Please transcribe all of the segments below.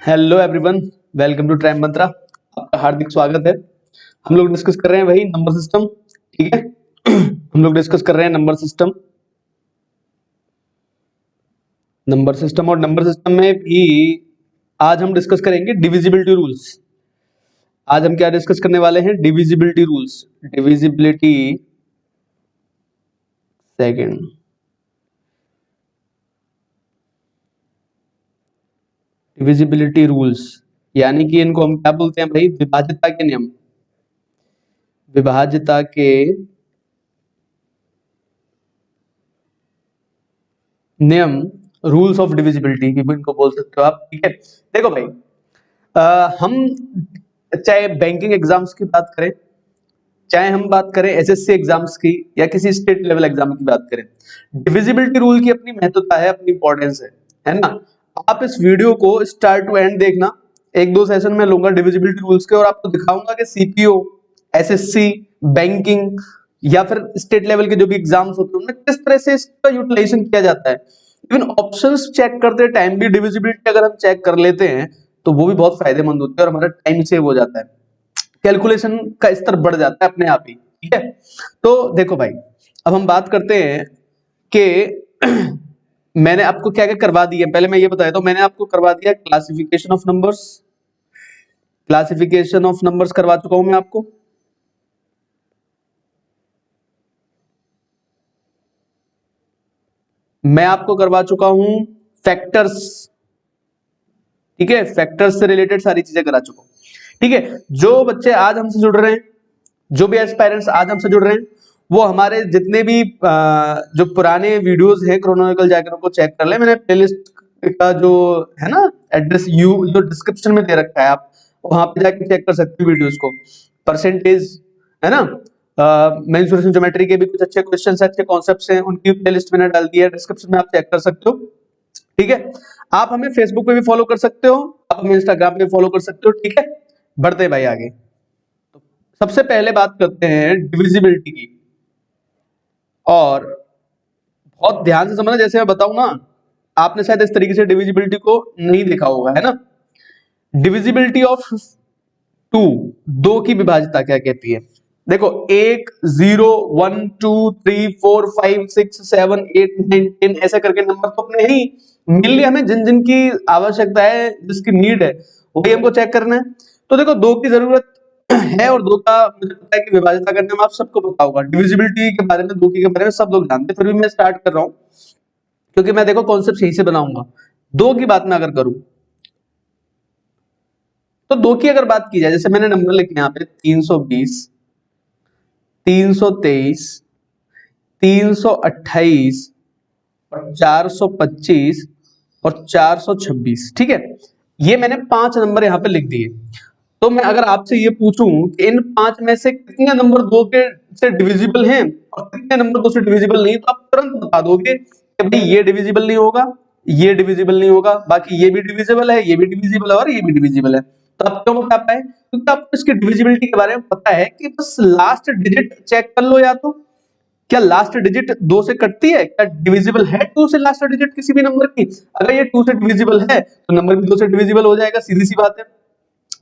Hello everyone, welcome to ट्राइम मंत्रा। आपका हार्दिक स्वागत है। हम लोग डिस्कस कर रहे हैं वही नंबर सिस्टम। ठीक है हम लोग डिस्कस कर रहे हैं नंबर सिस्टम और नंबर सिस्टम में भी आज हम डिस्कस करेंगे डिविजिबिलिटी रूल्स। आज हम क्या डिस्कस करने वाले हैं? Divisibility rules. Divisibility second divisibility rules, यानी कि इनको हम क्या बोलते हैं भाई? विभाज्यता के नियम। विभाज्यता के नियम, रूल्स ऑफ डिविजिबिलिटी भी इनको बोल सकते हो आप। ठीक है, देखो भाई, हम चाहे बैंकिंग एग्जाम्स की बात करें, चाहे हम बात करें एसएससी एग्जाम्स की, या किसी स्टेट लेवल एग्जाम की बात करें, डिविजिबिलिटी रूल की अपनी महत्वता है, अपनी इंपॉर्टेंस है ना। आप इस वीडियो को स्टार्ट टू एंड देखना। एक दो सेशन में लूंगा डिविजिबिलिटी रूल्स के और आपको दिखाऊंगा कि सीपीओ, एसएससी, बैंकिंग या फिर स्टेट लेवल के जो भी एग्जाम्स होते हैं उनमें किस तरह से इसका यूटिलाइजेशन किया जाता है। इवन ऑप्शंस चेक करते टाइम भी डिविजिबिलिटी अगर हम चेक कर लेते हैं तो वो भी बहुत फायदेमंद होती है और हमारा टाइम सेव हो जाता है, कैलकुलेशन का स्तर बढ़ जाता है अपने आप ही। ठीक है, तो देखो भाई, अब हम बात करते हैं कि मैंने आपको क्या क्या करवा दिया। पहले मैं ये बताया तो मैंने आपको करवा दिया classification of numbers. Classification of numbers करवा चुका हूं मैं आपको। मैं आपको करवा चुका हूं फैक्टर्स। ठीक है, फैक्टर्स से रिलेटेड सारी चीजें करा चुका हूं। ठीक है, जो बच्चे आज हमसे जुड़ रहे हैं, जो भी एस्पायरेंट्स आज हमसे जुड़ रहे हैं, वो हमारे जितने भी जो पुराने वीडियोस हैं क्रोनोलॉजिकल जाकर उनको चेक कर ले। मैंने प्लेलिस्ट का जो है ना एड्रेस यू जो डिस्क्रिप्शन में दे रखा है, आप वहां पे जाके चेक कर सकते हो वीडियोस को। परसेंटेज है ना, मेंसुरेशन ज्योमेट्री के भी कुछ अच्छे क्वेश्चंस हैं, अच्छे कॉन्सेप्ट्स हैं, उनकी प्लेलिस्ट मैंने डाल दी है डिस्क्रिप्शन में, आप चेक कर सकते हो। ठीक है, आप हमें फेसबुक पे भी फॉलो कर सकते हो, आप हमें इंस्टाग्राम पे फॉलो कर सकते हो। ठीक है, बढ़ते हैं भाई आगे। तो सबसे पहले बात करते हैं डिविजिबिलिटी की, और बहुत ध्यान से समझना। जैसे मैं बताऊं ना, आपने शायद इस तरीके से डिविजिबिलिटी को नहीं देखा होगा, है ना। डिविजिबिलिटी ऑफ टू, दो की विभाज्यता क्या कहती है? देखो, 1 0 1 2 3 4 5 6 7 8 9 10 ऐसे करके नंबर तो अपने ही मिल लिए हमें, जिन जिन की आवश्यकता है, जिसकी नीड है वही हमको चेक करना है। तो देखो, दो की जरूरत है और दो का मुझे पता है कि विभाज्यता करने में आप सबको पता होगा। डिविजिबिलिटी के बारे में, दो की के बारे में सब लोग जानते हैं, फिर भी मैं स्टार्ट कर रहा हूं क्योंकि मैं देखो कॉन्सेप्ट सही से बनाऊंगा। दो की बात मैं अगर करूं तो दो की अगर बात की जाए, जैसे मैंने नंबर लिखे यहाँ पे 320, 323, 328 और 425 और 426। ठीक है, ये मैंने 5 नंबर यहाँ पे लिख दिए। तो मैं अगर आपसे ये पूछूं कि इन 5 में से कितने नंबर दो के से डिविजिबल हैं और कितने नंबर दो से डिविजिबल नहीं, तो आप तुरंत बता दोगे कि भाई ये डिविजिबल नहीं होगा, ये डिविजिबल नहीं होगा, बाकी ये भी डिविजिबल है, ये भी डिविजिबल है और ये भी डिविजिबल है। तो आप क्यों बता पाए? क्योंकि आपको इसकी डिविजिबिलिटी के बारे में पता है कि बस लास्ट डिजिट चेक कर लो, या तो क्या लास्ट डिजिट 2 से कटती है, क्या डिविजिबल है 2 से लास्ट डिजिट किसी भी नंबर की? अगर ये 2 से डिविजिबल है तो नंबर भी 2 से डिविजिबल हो जाएगा, सीधी सी बात है।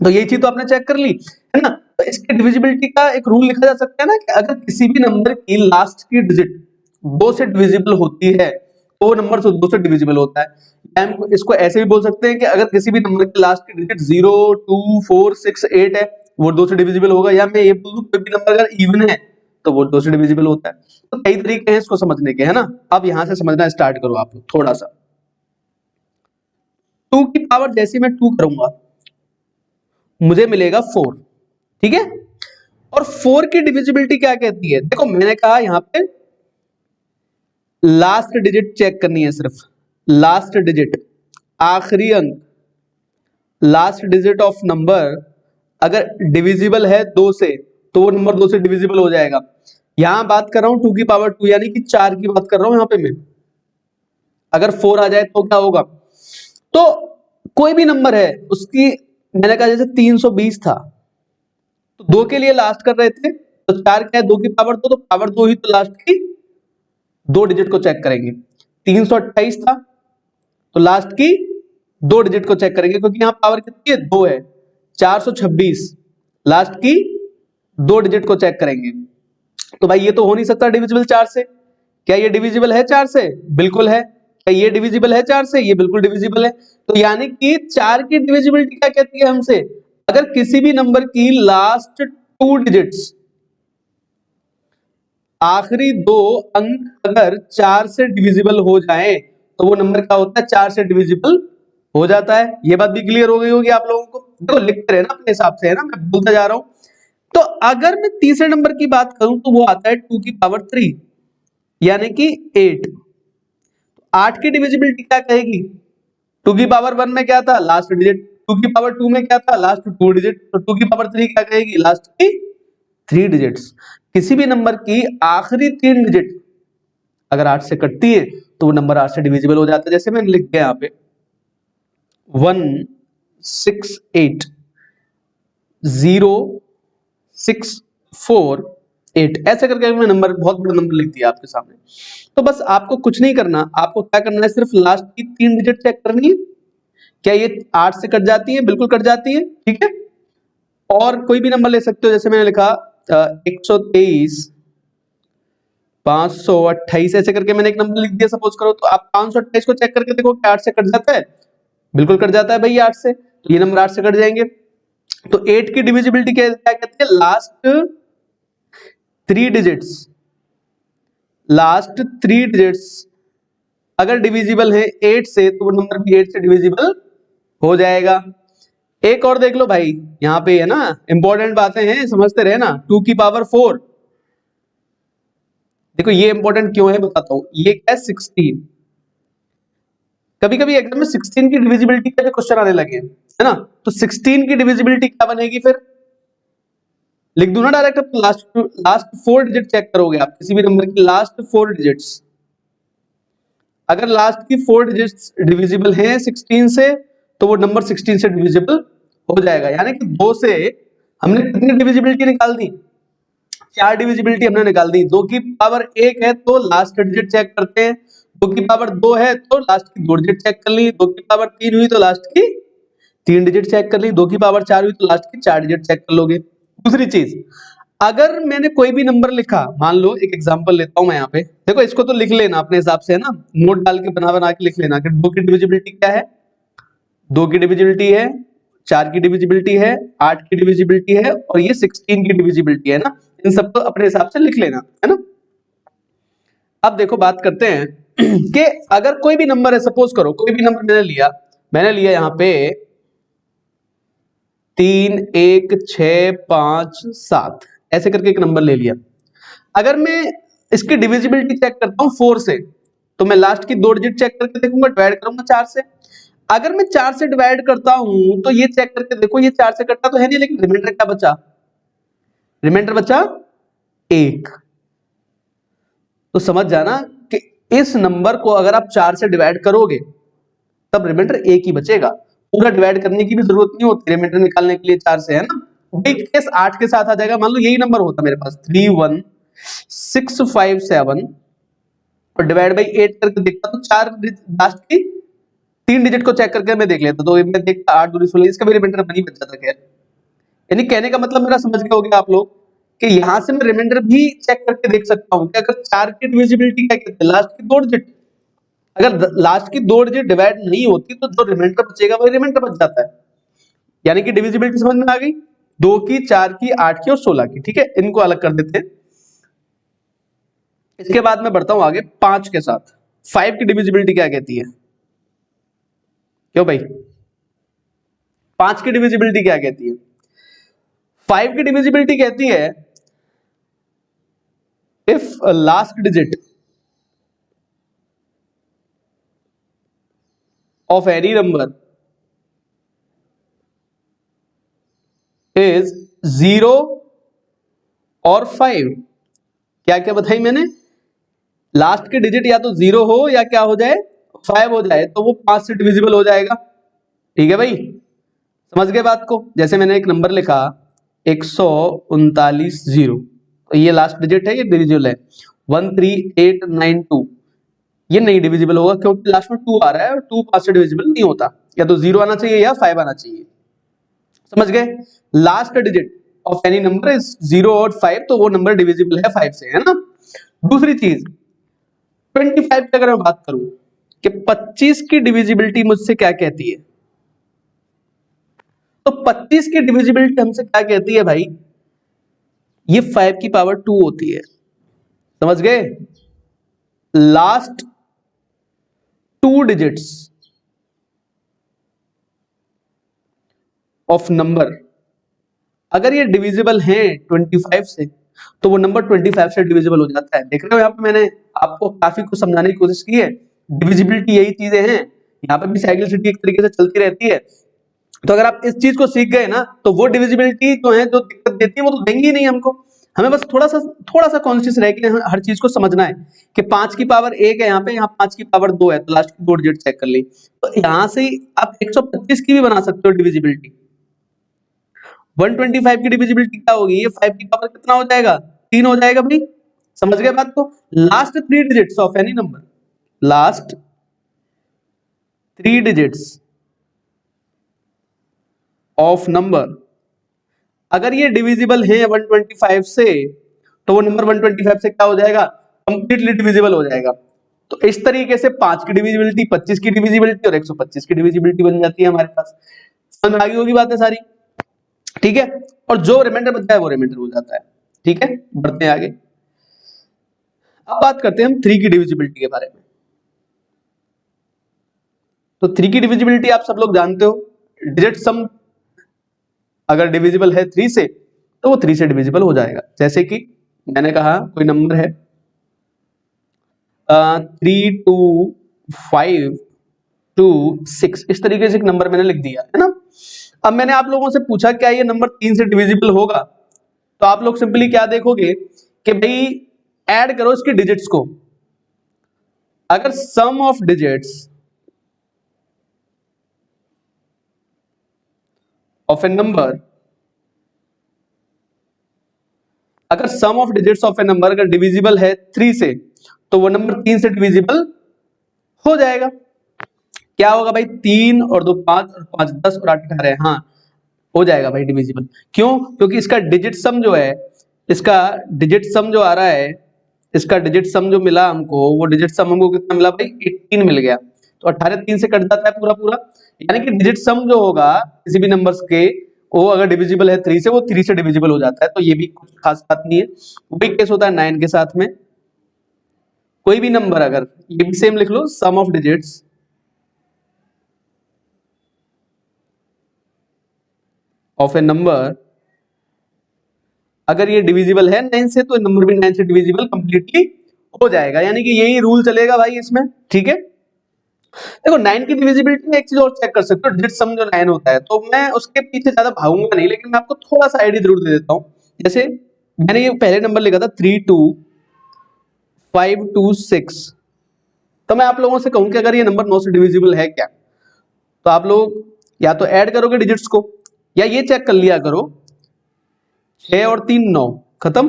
तो ये चीज तो आपने चेक कर ली, है ना। तो इसके डिविजिबिलिटी का एक रूल लिखा जा सकता है ना कि अगर किसी भी नंबर की लास्ट की डिजिट 2 से डिविजिबल होती है तो वो नंबर 2 से डिविजिबल होता है। हम इसको ऐसे भी बोल सकते हैं कि अगर किसी भी नंबर की लास्ट की डिजिट 0 2 4 6 8 है, वो 2 से डिविजिबल होगा। या मैं ये बोल दूं कोई भी नंबर अगर इवन है तो वो 2 से डिविजिबल होता है। तो कई तरीके हैं इसको समझने के, है ना। अब यहां से समझना स्टार्ट करो आप लोग थोड़ा सा। 2 की पावर जैसे मैं 2 करूंगा मुझे मिलेगा 4। ठीक है, और 4 की डिविजिबिलिटी क्या कहती है? देखो, मैंने कहा यहां पे लास्ट डिजिट चेक करनी है, सिर्फ लास्ट डिजिट, आखिरी अंक, लास्ट डिजिट ऑफ नंबर अगर डिविजिबल है 2 से तो वो नंबर 2 से डिविजिबल हो जाएगा। यहां बात कर रहा हूं 2 की पावर 2 यानी कि 4 की बात कर रहा हूं यहां पे मैं। अगर 4 आ जाए तो क्या होगा? तो कोई भी नंबर है उसकी, मैंने कहा जैसे 320 था तो 2 के लिए लास्ट कर रहे थे, तो 4 क्या है 2 की पावर 2, तो पावर 2 ही तो लास्ट की 2 डिजिट को चेक करेंगे। 328 था तो लास्ट की दो डिजिट को चेक करेंगे, क्योंकि यहाँ पावर कितनी है, 2 है। 426 लास्ट की दो डिजिट को चेक करेंगे। तो भाई ये तो हो नहीं सकता डिविजिबल 4 से। क्या ये डिविजिबल है 4 से? बिल्कुल है। क्या ये डिविजिबल है 4 से? ये बिल्कुल डिविजिबल है। तो यानी कि 4 की डिविजिबिलिटी क्या कहती है हमसे, अगर किसी भी नंबर की लास्ट 2 डिजिट्स, आखिरी 2 अंक अगर 4 से डिविजिबल हो जाए तो वो नंबर क्या होता है, 4 से डिविजिबल हो जाता है। ये बात भी क्लियर हो गई होगी आप लोगों को। देखो लिखते रहे ना अपने हिसाब से, है ना, मैं बोलता जा रहा हूं। तो अगर मैं तीसरे नंबर की बात करूं तो वो आता है 2 की पावर 3 यानी कि 8। 8 की डिविजिबिलिटी क्या कहेगी, 2 की पावर 1 में क्या था, लास्ट डिजिट। 2 की पावर 2 में क्या था, लास्ट 2 डिजिट। तो 2 की पावर 3 क्या कहेगी, लास्ट की 3 डिजिट्स। किसी भी नंबर की आखिरी 3 डिजिट अगर 8 से कटती है तो वो नंबर 8 से डिविजिबल हो जाता है। जैसे मैंने लिख दिया यहाँ पे 1680648, ऐसे करके मैं नंबर, बहुत बड़ा नंबर लिख दिया आपके सामने। तो बस आपको कुछ नहीं करना, आपको क्या करना है, सिर्फ लास्ट की 3 डिजिट चेक करनी है। क्या ये 8 से कट जाती है? बिल्कुल कट जाती है, ठीक है। और कोई भी नंबर ले सकते हो, जैसे मैंने लिखा 123 528, ऐसे करके मैंने एक नंबर लिख दिया सपोज करो। तो आप 528 को चेक करके देखो क्या 8 से कट जाता है? बिल्कुल कट जाता है भाई 8 से, तो ये नंबर 8 से कट जाएंगे। तो 8 की डिविजिबिलिटी क्या कहते हैं, लास्ट 3 डिजिट्स, लास्ट 3 डिजिट्स अगर डिविजिबल है 8 से तो वो नंबर भी 8 से डिविजिबल हो जाएगा। एक और देख लो भाई, यहाँ पे है ना, इंपॉर्टेंट बातें हैं, समझते रहे ना। 2 की पावर 4, देखो ये इंपॉर्टेंट क्यों है बताता हूं। ये क्या है, 16। कभी कभी एग्जाम में 16 की डिविजिबिलिटी के क्वेश्चन आने लगे, है ना। तो 16 की डिविजिबिलिटी क्या बनेगी, फिर लिख दूं ना डायरेक्ट। लास्ट 4 डिजिट चेक करोगे आप किसी भी नंबर की लास्ट 4 डिजिट्स, अगर लास्ट की 4 डिजिट्स डिविजिबल हैं 16 से तो वो नंबर 16 से डिविजिबल हो जाएगा। यानी कि 2 से हमने कितनी डिविजिबिलिटी निकाल दी, 4 डिविजिबिलिटी हमने निकाल दी। 2 की पावर 1 है तो लास्ट डिजिट चेक करते हैं, 2 की पावर 2 है तो लास्ट की 2 डिजिट चेक कर ली, 2 की पावर 3 हुई तो लास्ट की 3 डिजिट चेक कर ली, 2 की पावर 4 हुई तो लास्ट की 4 डिजिट चेक कर लोगे। दूसरी चीज, अगर मैंने कोई भी नंबर लिखा, मान लो एक एग्जांपल लेता हूं मैं यहाँ पे, देखो इसको तो लिख लेना अपने हिसाब से, है ना, नोट डाल के बना बना के लिख लेना कि 2 की डिविजिबिलिटी क्या है, 2 की डिविजिबिलिटी है, 4 की डिविजिबिलिटी है, 8 की डिविजिबिलिटी है और ये 16 की डिविजिबिलिटी है ना। इन सबको अपने हिसाब से लिख लेना, है ना। अब देखो बात करते हैं कि अगर कोई भी नंबर है, सपोज करो कोई भी नंबर मैंने लिया यहाँ पे 3 1 6 5 7, ऐसे करके एक नंबर ले लिया। अगर मैं इसकी डिविजिबिलिटी चेक करता हूं 4 से तो मैं लास्ट की 2 डिजिट चेक करके देखूंगा, डिवाइड करूंगा 4 से। अगर मैं 4 से डिवाइड करता हूं तो ये चेक करके देखो, ये 4 से कटता तो है नहीं, लेकिन रिमाइंडर क्या बचा, रिमाइंडर बचा 1। तो समझ जाना कि इस नंबर को अगर आप 4 से डिवाइड करोगे तब रिमाइंडर 1 ही बचेगा, पूरा डिवाइड करने की भी जरूरत नहीं होती रिमाइंडर निकालने के लिए 4 से, है ना। वही केस 8 के साथ आ जाएगा। मान लो यही नंबर होता मेरे पास 31657 और डिवाइड बाई 8 करके देखता तो 4 लास्ट की 3 डिजिट को चेक करके मैं देख लेता, तो मैं देखता 8 दूनी 16, इसका भी रिमाइंडर बनी बच जाता। खैर यानी कहने का मतलब मेरा समझ गए होगे आप लोग कि यहां से मैं रिमाइंडर भी चेक करके देख सकता हूं कि अगर 4 की डिविजिबिलिटी क्या कहते हैं, लास्ट की 2 डिजिट, अगर लास्ट की 2 डिजिट डिवाइड नहीं होती तो जो रिमाइंडर बचेगा वही रिमाइंडर बच जाता है। यानी कि डिविजिबिलिटी समझ में आ गई, 2 की, 4 की, 8 की और 16 की, ठीक है। इनको अलग कर देते हैं। इसके बाद मैं बढ़ता हूं आगे 5 के साथ। 5 की डिविजिबिलिटी क्या कहती है, क्यों भाई 5 की डिविजिबिलिटी क्या कहती है? 5 की डिविजिबिलिटी कहती है if last digit of any number is 0 और 5, क्या क्या बताई मैंने, लास्ट के डिजिट या तो 0 हो या क्या हो जाए, 5 हो जाए, तो वो 5 से डिविजिबल हो जाएगा। ठीक है भाई, समझ गए बात को। जैसे मैंने एक नंबर लिखा 139 0, तो ये लास्ट डिजिट है, ये डिविजिबल है। 13892 ये नहीं डिविजिबल होगा क्योंकि लास्ट में 2 आ रहा है और 2 5 से डिविजिबल नहीं होता, या तो 0 आना चाहिए या 5 आना चाहिए। समझ गए? Last digit of any number is 0 और 5, तो वो नंबर डिविजिबल है 5 से, है ना। दूसरी चीज 25 की अगर मैं बात करूं कि 25 की डिविजिबिलिटी मुझसे क्या कहती है, तो 25 की डिविजिबिलिटी हमसे क्या कहती है भाई, ये 5 की पावर 2 होती है। समझ गए? लास्ट 2 डिजिट्स ऑफ नंबर अगर ये डिविजिबल है 25 से, तो वो नंबर 25 से डिविजिबल हो जाता है। देख रहे हो यहाँ पे मैंने आपको काफी कुछ समझाने की कोशिश की है। डिविजिबिलिटी यही चीजें हैं, यहाँ पे भी साइक्लिसिटी एक तरीके से चलती रहती है। तो अगर आप इस चीज को सीख गए ना, तो वो डिविजिबिलिटी जो है, जो दिक्कत देती है, वो तो देंगी ही नहीं हमको। हमें बस थोड़ा सा कॉन्शियस रह के हर चीज को समझना है कि 5 की पावर 1 है यहाँ पे, यहाँ 5 की पावर 2 है, तो लास्ट की 2 डिजिट चेक कर ली। तो यहाँ से आप 125 की भी बना सकते हो डिविजिबिलिटी। 125 की डिविजिबिलिटी क्या होगी, ये 5 की पावर कितना हो जाएगा, 3 हो जाएगा भाई। समझ गए बात को? Last 3 digits of any number, last 3 digits of number अगर ये डिविजिबल है 125 से, तो वो नंबर 125 से क्या हो जाएगा, कंप्लीटली डिविजिबल हो जाएगा। तो इस तरीके से 5 की डिविजिबिलिटी, 25 की डिविजिबिलिटी और 125 की डिविजिबिलिटी बन जाती है हमारे पास। समझ में आ गई होगी बातें सारी, ठीक है। और जो रिमाइंडर बचता है वो रिमाइंडर हो जाता है, ठीक है। बढ़ते हैं आगे। अब बात करते हैं हम 3 की डिविजिबिलिटी के बारे में। तो 3 की डिविजिबिलिटी आप सब लोग जानते हो, डिजिट सम अगर डिविजिबल है 3 से, तो वो 3 से डिविजिबल हो जाएगा। जैसे कि मैंने कहा कोई नंबर है 3 2 5 2 6, इस तरीके से एक नंबर मैंने लिख दिया है ना। अब मैंने आप लोगों से पूछा क्या ये नंबर 3 से डिविजिबल होगा, तो आप लोग सिंपली क्या देखोगे कि भाई ऐड करो इसके डिजिट्स को। अगर sum of digits of a number, अगर sum of digits of a number अगर डिविजिबल है 3 से, तो वो नंबर 3 से डिविजिबल हो जाएगा। क्या होगा भाई, 3 और 2 5 और 5 10 और 8 18, हाँ हो जाएगा भाई डिविजिबल। क्यों? क्योंकि इसका डिजिट सम जो है, इसका डिजिट सम जो आ रहा है, इसका डिजिट सम जो मिला हमको, वो डिजिट सम हमको कितना मिला भाई, 18 मिल गया। तो 18 3 से कट जाता है पूरा पूरा, यानी कि डिजिट सम जो होगा किसी भी नंबर्स के, वो अगर डिविजिबल है 3 से, वो 3 से डिविजिबल हो जाता है। तो ये भी कुछ खास बात नहीं है। वही केस होता है 9 के साथ में। कोई भी नंबर अगर, ये भी सेम लिख लो, sum of digits of a number अगर ये डिविजिबल है 9 से, तो नंबर भी 9 से डिविजिबल कंप्लीटली हो जाएगा। यानी कि यही रूल चलेगा भाई इसमें, ठीक है। देखो 9 की डिविजिबिलिटी में एक चीज और चेक कर सकते हो, डिजिट सम जो 9 होता है, तो मैं उसके पीछे ज्यादा भागूंगा नहीं, लेकिन मैं आपको थोड़ा सा आइडिया जरूर दे देता हूँ। जैसे मैंने ये पहले नंबर लिखा था 3 2 5 2 6, तो मैं आप लोगों से कहूं कि अगर ये नंबर 9 से डिविजिबल है क्या, तो आप लोग या तो ऐड करोगे डिजिट्स को, या ये चेक कर लिया करो 6 और 3 9 खत्म,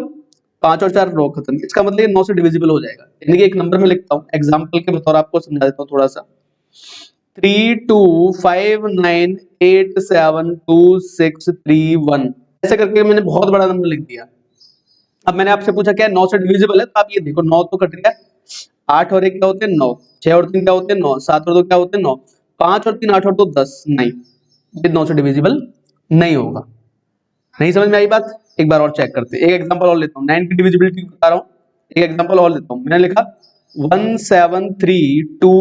5 और 4 9 खत्म। इसका मतलब ये 9 से डिविजिबल हो जाएगा। यानी कि एक नंबर में लिखता हूँ, एग्जांपल के बतौर आपको समझा देता हूँ थोड़ा सा। 3 2 5 9 8 7 2 6 3 1, ऐसे करके मैंने बहुत बड़ा नंबर लिख दिया। अब मैंने आपसे पूछा क्या 9 से डिविजिबल है, तो आप ये देखो 9 तो कट गया, 8 और 1 क्या होते हैं 9, 6 और 3 क्या होते हैं 9, 7 और 2 क्या होते हैं 9, 5 और 3 8 और 2 10, नहीं, ये 9 से डिविजिबल नहीं होगा। नहीं समझ में आई बात? एक बार और चेक करते हैं। एक एग्जांपल और लेता हूँ, 9 की डिविजिबिलिटी बता रहा हूँ। एक एग्जांपल और लेता हूँ। मैंने लिखा 1 7 3 2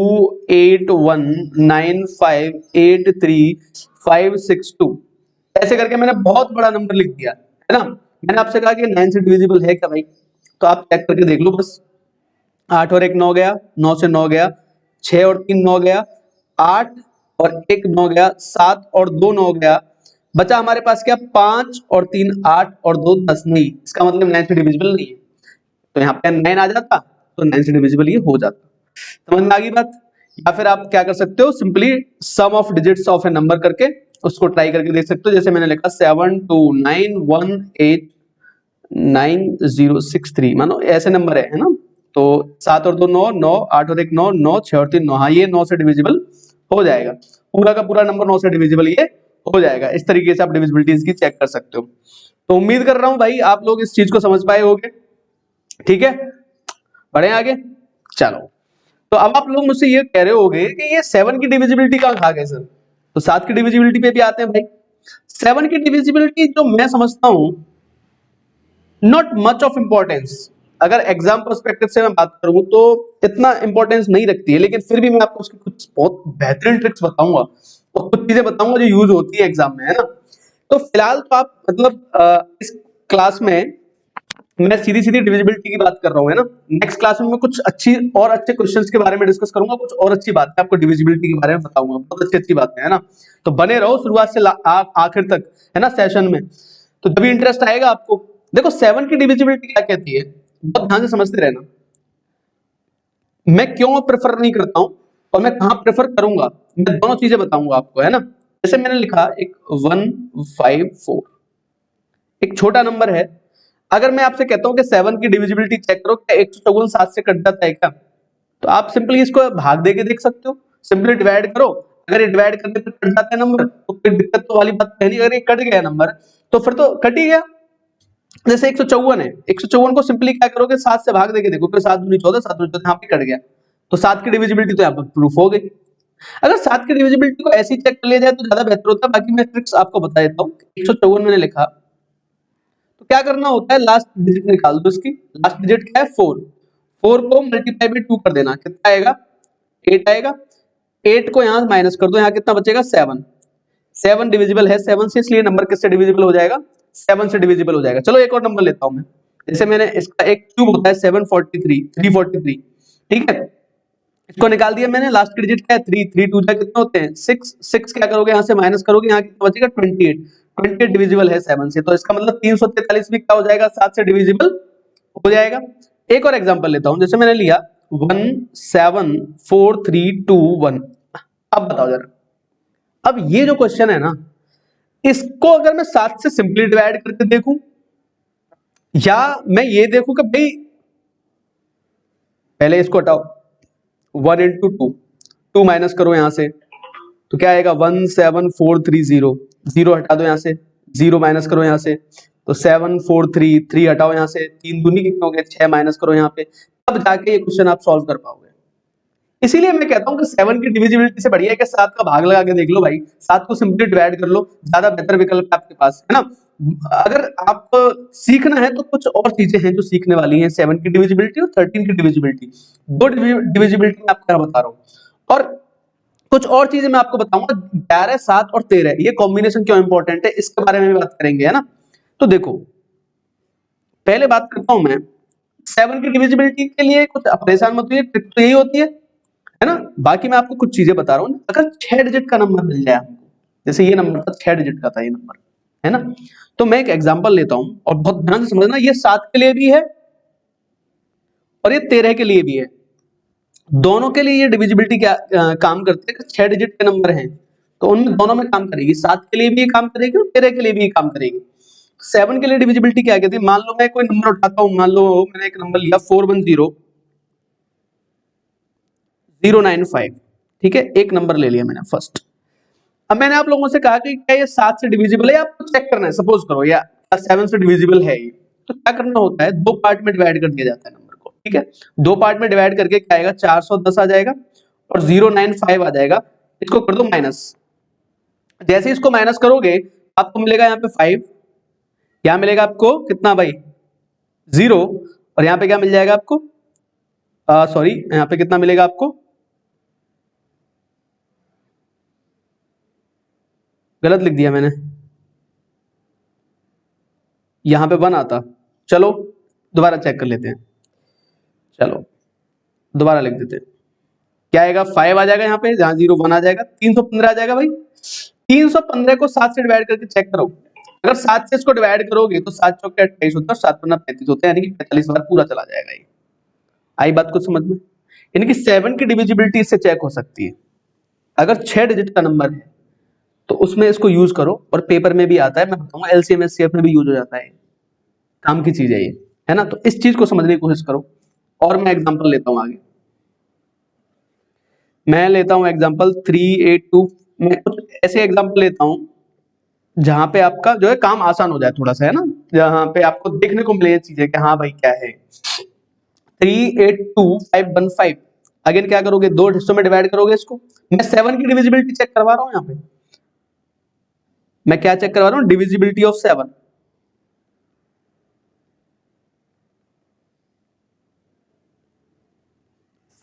8 1 9 5 8 3 5 6 2, ऐसे करके मैंने बहुत बड़ा नंबर लिख दिया, है ना। मैंने आपसे कहा कि 9 से डिविजिबल है क्या भाई, तो आप चेक करके देख लो बस। 8 और 1 9 गया, 9 से 9 गया, 6 और 3 9 गया, 8 और 1 9 गया, 7 और 2 9 गया, बचा हमारे पास क्या 5 और 3 8 और 2 10, नहीं, इसका मतलब 9 से डिविजिबल नहीं है। तो यहाँ पे 9 आ जाता, तो 9 से डिविजिबल ये हो जाता। समझ में आ गई बात? या फिर आप क्या कर सकते हो, simply some of digits of a number करके उसको ट्राई करके देख सकते हो। जैसे मैंने लिखा 7 2 9 1 8 9 0 6 3, मानो ऐसे नंबर है ना, तो 7 और 2 9, 9 8 और 1 9, 9 6 और 3 9, हाँ ये 9 से डिविजिबल हो जाएगा, पूरा का पूरा नंबर 9 से डिविजिबल ये हो जाएगा। इस तरीके से आप डिविजिबिलिटी इसकी चेक कर सकते हो। तो उम्मीद कर रहा हूं भाई आप लोग इस चीज को समझ पाए होंगे, ठीक है, बढ़े आगे। चलो, तो अब आप लोग मुझसे ये कह रहे होगे कि ये 7 की डिविजिबिलिटी कहां खा गए सर, तो 7 की डिविजिबिलिटी पे भी आते हैं भाई। 7 की डिविजिबिलिटी जो मैं समझता हूं नॉट मच ऑफ इंपॉर्टेंस, अगर एग्जाम पर्सपेक्टिव से मैं बात करूं तो इतना इंपॉर्टेंस नहीं रखती है, लेकिन फिर भी मैं आपको उसकी कुछ बहुत बेहतरीन ट्रिक्स बताऊंगा और कुछ चीजें बताऊंगा जो यूज होती है एग्जाम में, है ना। तो फिलहाल तो आप मतलब इस क्लास में मैं सीधी सीधी डिविजिबिलिटी की बात कर रहा हूं, है ना। नेक्स्ट क्लास में मैं कुछ अच्छी और अच्छे क्वेश्चंस के बारे में डिस्कस करूंगा, कुछ और अच्छी बातें आपको डिविजिबिलिटी के बारे में बताऊंगा, बहुत अच्छी अच्छी बातें, है ना। तो बने रहो शुरुआत से आखिर तक, है ना, सेशन में, तो तभी इंटरेस्ट आएगा आपको। देखो 7 की डिविजिबिलिटी क्या कहती है, बहुत ध्यान से समझते रहना। मैं क्यों प्रेफर नहीं करता हूं और मैं कहां प्रेफर करूंगा, मैं दोनों चीजें बताऊंगा आपको, है ना। जैसे मैंने लिखा एक 154, एक छोटा नंबर है। अगर मैं आपसे कहता हूं कि 7 की डिविजिबिलिटी चेक करो, क्या 154 7 से कट जाता है क्या, तो आप सिंपली इसको भाग दे के देख सकते हो, सिंपली डिवाइड करो, अगर ये डिवाइड करने पर कट जाता है नंबर तो कोई दिक्कत तो वाली बात है नहीं, अगर ये कट गया नंबर तो फिर तो कट ही गया। जैसे 154 है, 154 को सिंपली क्या करोगे 7 से भाग देके देखो, फिर 7 दूनी 14, 7 दूनी 14, यहाँ पे कट गया, तो 7 की डिविजिबिलिटी तो यहाँ पर प्रूफ हो गई। अगर 7 की डिविजिबिलिटी को ऐसे ही चेक कर लिया जाए तो ज्यादा बेहतर होता है, बाकी मैं ट्रिक्स आपको बता देता हूँ। 154 मैंने लिखा, तो क्या करना होता है, लास्ट डिजिट निकाल दो इसकी, लास्ट डिजिट क्या है 4, 4 को मल्टीप्लाई बाय 2 कर देना, कितना आएगा 8 आएगा, 8 को यहाँ माइनस कर दो, यहाँ कितना बचेगा 7, 7 डिविजिबल है 7 से, इसलिए नंबर किससे डिविजिबल हो जाएगा 7 से डिविजिबल हो जाएगा। चलो एक और नंबर लेता हूं मैं, जैसे मैंने इसका एक क्यूब होता है 743 343, ठीक है, इसको निकाल दिया मैंने, लास्ट की डिजिट क्या है 3, 3 2 जा कितने होते हैं 6, 6 क्या करोगे यहाँ से माइनस करोगे, यहाँ कितना बचेगा 28, 28 डिविजिबल है 7 से, तो इसका मतलब 343 भी क्या हो जाएगा 7 से डिविजिबल हो जाएगा। एक और एग्जांपल लेता हूं, जैसे मैंने लिया 17432 1, अब बताओ जरा, अब ये जो क्वेश्चन है ना, इसको अगर मैं 7 से सिंपली डिवाइड करके देखूं या मैं ये देखूं कि भाई पहले इसको हटाओ, 1 इंटू 2, 2 माइनस करो यहां से, तो क्या आएगा 17430, 0 हटा दो यहां से, 0 माइनस करो यहां से, तो 743, 3 हटाओ यहां से, 3 दूनी कितने हो गए 6 माइनस करो यहां पे, तब जाके ये क्वेश्चन आप सॉल्व कर पाओगे। इसीलिए मैं कहता हूं कि 7 की डिविजिबिलिटी से बढ़िया है कि 7 का भाग लगा के देख लो भाई, 7 को सिंपली डिवाइड कर लो, ज्यादा बेहतर विकल्प है आपके पास, है ना। अगर आप सीखना है तो कुछ और चीजें हैं जो सीखने वाली हैं, 7 की डिविजिबिलिटी और 13 की डिविजिबिलिटी, दो डिविजिबिलिटी मैं आपको बता रहा हूं, और कुछ और चीजें मैं आपको बताऊंगा। 11 7 और 13 ये कॉम्बिनेशन क्यों इंपॉर्टेंट है इसके बारे में भी बात करेंगे, है ना। तो देखो पहले बात करता हूं मैं 7 की डिविजिबिलिटी के लिए, कुछ परेशान मत होइए, ट्रिक तो यही होती है ना। बाकी मैं आपको कुछ चीजें बता रहा हूं, अगर 6 डिजिट का नंबर मिल जाए हमको, जैसे ये नंबर था 6 डिजिट का था ये नंबर, है ना, तो मैं एक एग्जांपल लेता हूं और बहुत ध्यान से समझना, ये 7 के लिए भी है और ये 13 के लिए भी है, दोनों के लिए ये डिविजिबिलिटी क्या काम करती है, 6 डिजिट के नंबर हैं तो उनमें दोनों में काम करेगी, 7 के लिए भी काम करेगी और 13 के लिए भी काम करेगी। 7 के लिए डिविजिबिलिटी क्या कहती है, मान लो मैं कोई नंबर उठाता हूं, मान लो मैंने एक नंबर लिया 410095, ठीक है, एक नंबर ले लिया मैंने फर्स्ट। अब मैंने आप लोगों से कहा कि क्या ये 7 से डिविजिबल है, आपको चेक करना है, सपोज करो या 7 से डिविजिबल है ये, तो क्या करना होता है, दो पार्ट में डिवाइड कर दिया जाता है नंबर को, ठीक है, दो पार्ट में डिवाइड करके क्या आएगा 410 आ जाएगा और 095 आ जाएगा, इसको कर दो माइनस, जैसे इसको माइनस करोगे आपको मिलेगा यहाँ पे 5, यहाँ मिलेगा आपको कितना भाई 0, और यहाँ पे क्या मिल जाएगा आपको, सॉरी यहाँ पे कितना मिलेगा आपको, गलत लिख दिया मैंने, यहां पे 1 आता, चलो दोबारा चेक कर लेते हैं, चलो दोबारा लिख देते हैं, क्या आएगा 5 आ जाएगा यहाँ पे, जहां 0 1 आ जाएगा, 315 आ जाएगा भाई। 315 को 7 से डिवाइड करके चेक करो, अगर 7 से इसको डिवाइड करोगे तो 7 चौके 28 होता है और 7 पंजा 35 होता है, यानी कि 45 बार पूरा चला जाएगा ये। आई बात कुछ समझ में, यानी कि 7 की डिविजिबिलिटी इससे चेक हो सकती है। अगर 6 डिजिट का नंबर है तो उसमें इसको यूज करो, और पेपर में भी आता है, मैं बताऊंगा एलसीएम एचसीएफ में भी यूज हो जाता है, काम की चीज है ये, है ना। तो इस चीज को समझने की कोशिश करो और मैं एग्जांपल लेता हूं आगे, मैं लेता हूं एग्जांपल 382। मैं कुछ ऐसे एग्जांपल लेता हूं जहां पे आपका जो है काम आसान हो जाए थोड़ा सा, है ना, जहां पे आपको देखने को मिले ये चीजें कि हाँ भाई क्या है। 382515, अगेन क्या करोगे, दो हिस्सों में डिवाइड करोगे इसको। मैं 7 की डिविजिबिलिटी चेक करवा रहा हूं यहाँ पे, मैं क्या चेक करवा रहा हूं, डिविजिबिलिटी ऑफ 7।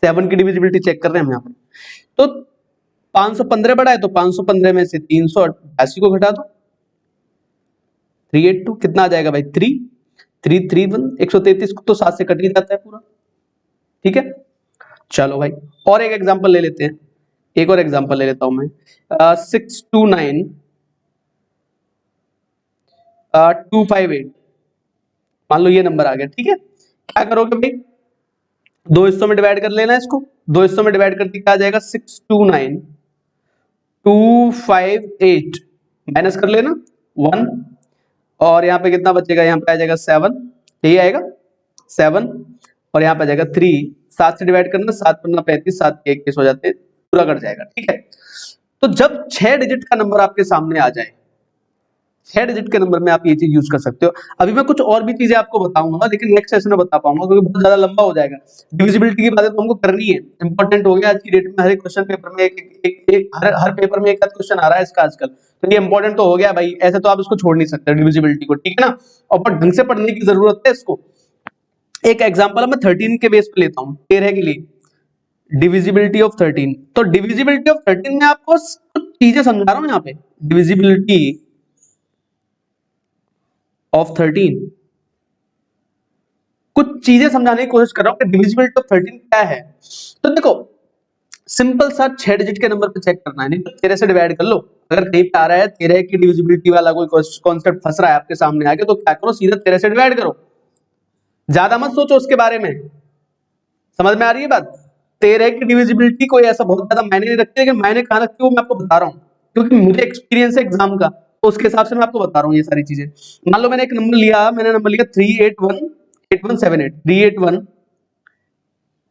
7 की डिविजिबिलिटी चेक कर रहे हैं हम यहाँ पे। तो 515 बड़ा है तो 515 में से 388 को घटा दो, 382 कितना आ जाएगा भाई, 331, 133 तो 7 से कट ही जाता है पूरा। ठीक है, चलो भाई और एक एग्जांपल ले लेते हैं, एक और एग्जांपल ले लेता हूं मैं। 629 258, मान लो ये नंबर आ गया। ठीक है, क्या करोगे भाई, दो हिस्सों में डिवाइड कर लेना इसको, दो हिस्सों में डिवाइड करके क्या आ जाएगा, 629 258 माइनस कर लेना 1, और यहाँ पे कितना बचेगा, यहाँ पे आ जाएगा 7, यही आएगा 7, और यहाँ पे आ जाएगा 3, 7 से डिवाइड करना, 7 पन्ना 35, 7 के 21 हो जाते हैं, पूरा कट जाएगा। ठीक है, तो जब 6 डिजिट का नंबर आपके सामने आ जाए, 6 डिजिट के नंबर में आप ये चीज यूज कर सकते हो। अभी मैं कुछ और भी चीजें आपको बताऊंगा, लेकिन नेक्स्ट सेशन में बता पाऊंगा क्योंकि बहुत ज्यादा लंबा हो जाएगा। डिविजिबिलिटी की बातें तो हमको करनी है, इंपॉर्टेंट हो गया आज की डेट में, हर एक क्वेश्चन पेपर में हर पेपर में एक आध क्वेश्चन आ रहा है इसका आजकल, तो ये इंपॉर्टेंट तो हो गया भाई, ऐसे तो आप इसको छोड़ नहीं सकते डिविजिबिलिटी को। ठीक है ना, और ढंग से पढ़ने की जरूरत है इसको। एक एग्जाम्पल मैं 13 के बेस पे लेता हूँ, 13 के लिए डिविजिबिलिटी ऑफ 13। तो डिविजिबिलिटी ऑफ 13 में आपको कुछ चीजें समझा रहा हूँ यहाँ पे, डिविजिबिलिटी ऑफ 13, कुछ चीजें समझाने की कोशिश कर रहा हूं कि डिविजिबिलिटी ऑफ 13 क्या है। तो देखो सिंपल सा 6 डिजिट के नंबर पे चेक करना है, नहीं तो 13 से डिवाइड कर लो। अगर कहीं पे आ रहा है 13 की डिविजिबिलिटी वाला कोई कॉन्सेप्ट फंस रहा है आपके सामने आके, तो क्या करो, सीधा 13 से डिवाइड करो, ज्यादा मत सोचो उसके बारे में। समझ में आ रही है बात, 13 की डिविजिबिलिटी कोई ऐसा बहुत ज्यादा मायने नहीं रखती, लेकिन मायने कहां रखती है वो मैं आपको बता रहा हूँ, क्योंकि मुझे एक्सपीरियंस है एग्जाम का, तो उसके हिसाब से मैं आपको बता रहा हूँ ये सारी चीजें। मान लो मैंने एक नंबर लिया, मैंने नंबर लिया 381 381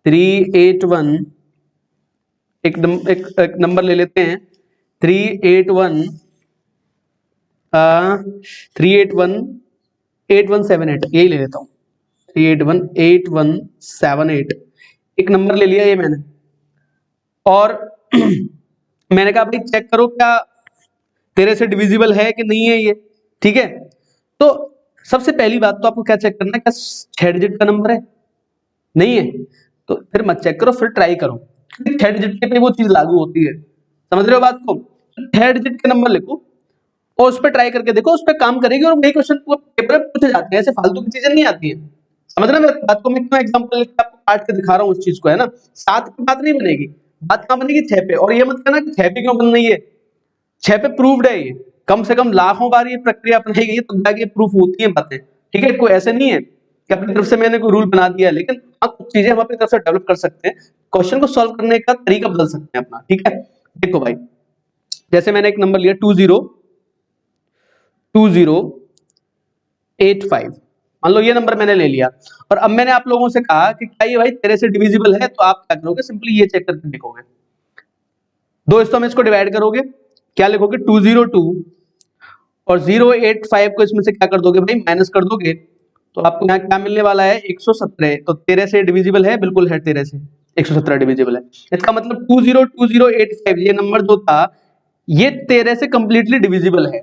381, एक नंबर ले लेते हैं 381 381 8178, यही ले लेता हूँ 381 8178, एक नंबर ले लिया ये मैंने। और मैंने कहा भाई चेक करो क्या 13 से डिविजिबल है कि नहीं है ये। ठीक है, तो सबसे पहली बात तो आपको क्या चेक करना है, क्या 6 डिजिट का नंबर है, नहीं है तो फिर मत चेक करो, फिर ट्राई करो, 6 डिजिट पे वो चीज लागू होती है। समझ रहे हो बात को, 6 डिजिट के नंबर लिखो और उस पर ट्राई करके देखो, उस पर काम करेगी और वही क्वेश्चन पेपर में पूछे जाते हैं, ऐसे फालतू की चीजें नहीं आती है। समझ रहे हो बात को, मैं क्यों एग्जांपल लेके आपको काट के दिखा रहा हूँ उस चीज को, है ना। 7 पे बात नहीं बनेगी, बात कहां बनेगी, 6 पे। और ये मत कहना कि 6 पे क्यों बन रही है, 6 पे प्रूव्ड है ये, कम से कम लाखों बार ये प्रक्रिया अपनाई गई है तब जाके प्रूफ होती है बातें। ठीक है, कोई ऐसे नहीं है कि अपनी तरफ से मैंने कोई रूल बना दिया, लेकिन हाँ कुछ चीजें हम अपनी तरफ से डेवलप कर सकते हैं, क्वेश्चन को सॉल्व करने का तरीका बदल सकते हैं अपना। ठीक है, देखो भाई जैसे मैंने एक नंबर लिया 2085, मान लो ये नंबर मैंने ले लिया, और अब मैंने आप लोगों से कहा कि क्या ये भाई 13 से डिविजिबल है, तो आप क्या करोगे, सिंपली ये चेक करके देखोगे, दो हिस्सों में इसको डिवाइड करोगे, क्या लिखोगे 202, और 085 को इसमें से क्या कर दोगे भाई, माइनस कर दोगे, तो आपको यहाँ क्या मिलने वाला है 117। तो 13 से डिविजिबल है, बिल्कुल है, 13 से 117 डिविजिबल है। इसका मतलब 202085 ये नंबर जो था ये 13 से कंप्लीटली डिविजिबल है।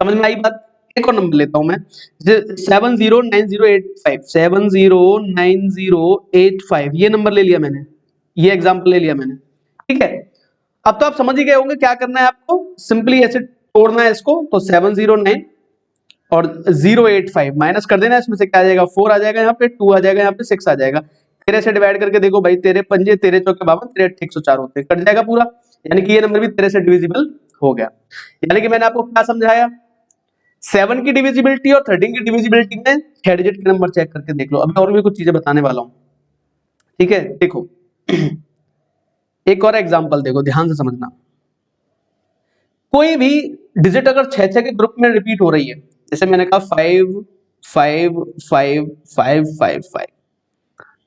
समझ में आई बात। एक और नंबर लेता हूं मैं, 709085 709085, ये नंबर ले लिया मैंने, ये एग्जांपल ले लिया मैंने। ठीक है, अब तो आप समझ ही गए होंगे क्या करना है आपको, सिंपली ऐसे तोड़ना है इसको, तो 709 और 085 माइनस कर देना, इसमें से क्या आ जाएगा, 4 आ जाएगा, यहाँ पे 2 आ जाएगा, यहाँ पे 6 आ जाएगा। 13 से डिवाइड करके देखो भाई, 13 पंजे 13 चौके 52, 13 104 होते हैं, कट जाएगा पूरा, यानी कि ये नंबर भी 13 से डिविजिबल हो गया। यानी कि मैंने आपको क्या समझाया, 7 की डिविजिबिलिटी और 13 की डिविजिबिलिटी में 6 डिजिट के नंबर चेक करके देख लो। अभी और भी कुछ चीजें बताने वाला हूं। ठीक है, देखो एक और एग्जांपल देखो, ध्यान से समझना, कोई भी डिजिट अगर 6 के ग्रुप में रिपीट हो रही है, जैसे मैंने कहा 5 5 5 5 5 5,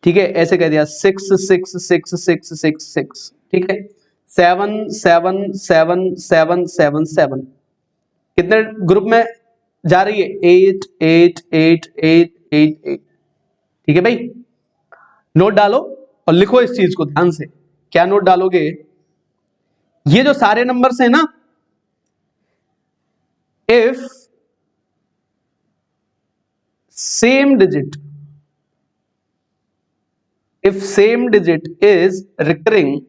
ठीक है, ऐसे कह दिया 6 6 6 6 6 6, ठीक है, 7 7 7 7 7 7, कितने ग्रुप में जा रही है? 8 8 8 8 8 8, ठीक है भाई। नोट डालो और लिखो इस चीज को ध्यान से। क्या नोट डालोगे? ये जो सारे नंबर्स हैं ना, if same digit is recurring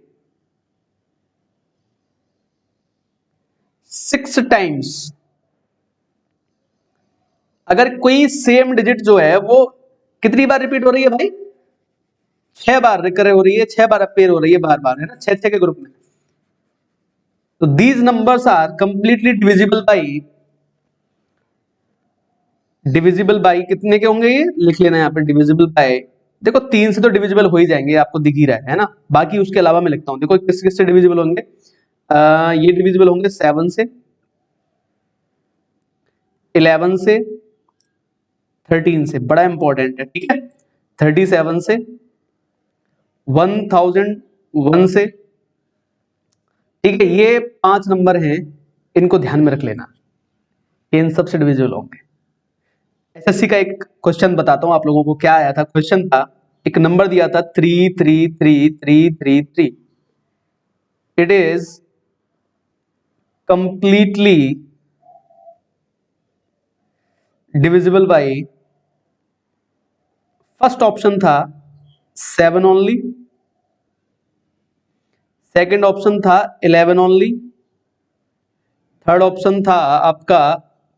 6 times, अगर कोई सेम डिजिट जो है वो कितनी बार रिपीट हो रही है भाई? 6 बार रिकर हो रही है, 6 बार अपेयर हो रही है बार बार, है ना, 6 6 के ग्रुप में। तो these numbers are completely divisible by कितने के होंगे? ये लिख लेना यहाँ पे, डिविजिबल बाय, देखो 3 से तो डिविजिबल हो ही जाएंगे, आपको दिख ही रहा है ना। बाकी उसके अलावा मैं लिखता हूं, देखो किस किस से डिविजिबल होंगे। ये डिविजिबल होंगे 7 से, 11 से, 13 से, बड़ा इंपॉर्टेंट है, ठीक है, 37 से, 1001 से, ठीक है। ये 5 नंबर हैं, इनको ध्यान में रख लेना, इन सबसे डिविजिबल होंगे। एसएससी का एक क्वेश्चन बताता हूं आप लोगों को, क्या आया था क्वेश्चन था, एक नंबर दिया था 3333333, it is completely divisible by, first option था 7 ओनली, सेकंड ऑप्शन था 11 ओनली, थर्ड ऑप्शन था आपका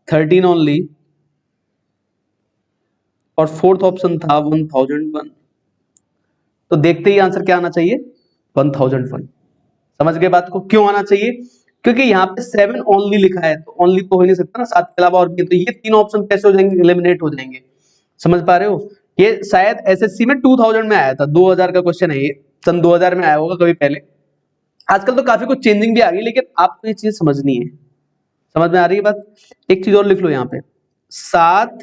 13 ओनली, और फोर्थ ऑप्शन था 1001। तो देखते ही आंसर क्या आना चाहिए? 1001। समझ गए बात को? क्यों आना चाहिए? क्योंकि यहाँ पे 7 ओनली लिखा है, तो ओनली तो हो ही नहीं सकता ना, 7 के अलावा और भी, तो ये तीन ऑप्शन कैसे हो जाएंगे? एलिमिनेट हो जाएंगे। समझ पा रहे हो? ये शायद एसएससी में 2000 में आया था, 2000 का क्वेश्चन है ये, सन 2000 में आया होगा कभी पहले। आजकल तो काफी कुछ चेंजिंग भी आ गई, लेकिन आपको ये चीज समझनी है। समझ में आ रही है बात? एक चीज और लिख लो यहाँ पे, 7,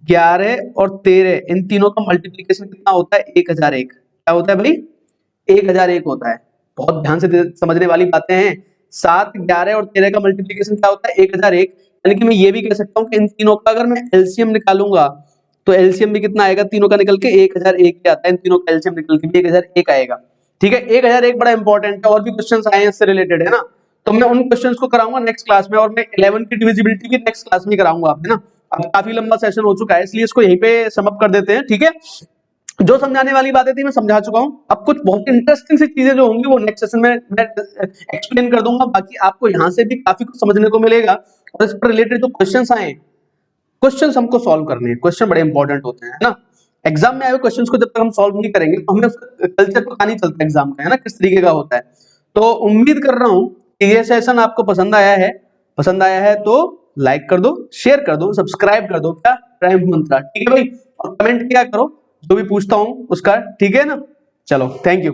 11 और 13, इन तीनों का मल्टीप्लीकेशन कितना होता है? 1001। क्या होता है भाई? 1001 होता है। बहुत ध्यान से समझने वाली बातें हैं। 7, 11 और 13 का मल्टीप्लीकेशन क्या होता है? 1001। यानी कि मैं ये भी कह सकता हूँ कि इन तीनों का अगर मैं एलसीएम निकालूंगा तो एलसीएम भी कितना आएगा? तीनों का निकल के 1001 ही आता है, इन तीनों का एलसीएम निकल के भी 1001 आएगा। ठीक है, 1001 बड़ा इंपॉर्टेंट है, और भी क्वेश्चंस आए हैं इससे रिलेटेड, है ना। तो मैं उन क्वेश्चंस को कराऊंगा नेक्स्ट क्लास में, और मैं 11 की डिविजिबिलिटी भी नेक्स्ट क्लास में कराऊंगा, आप, है ना। अब काफी लंबा सेशन हो चुका है, इसलिए इसको यहीं पे सम अप कर देते हैं, ठीक है। जो समझाने वाली बातें थी मैं समझा चुका हूं। अब कुछ बहुत इंटरेस्टिंग सी चीजें जो होंगी वो नेक्स्ट सेशन में मैं एक्सप्लेन कर दूंगा। बाकी आपको यहां से भी काफी कुछ समझने को मिलेगा, और इस पर रिलेटेड जो क्वेश्चंस आए, क्वेश्चंस हमको सॉल्व करने हैं। क्वेश्चन बड़े इंपॉर्टेंट होते हैं, है ना। एग्जाम में आए हुए क्वेश्चंस को जब तक हम सॉल्व नहीं करेंगे तो हमें उसका कल्चर पता नहीं चलता एग्जाम का, है ना, किस तरीके का होता है। तो उम्मीद कर रहा हूं कि ये सेशन आपको पसंद आया है। पसंद आया है तो लाइक कर दो, शेयर कर दो, सब्सक्राइब कर दो, क्या, प्राइम मंत्रा, ठीक है भाई। और कमेंट किया करो जो भी पूछता हूं उसका, ठीक है ना। चलो, थैंक यू।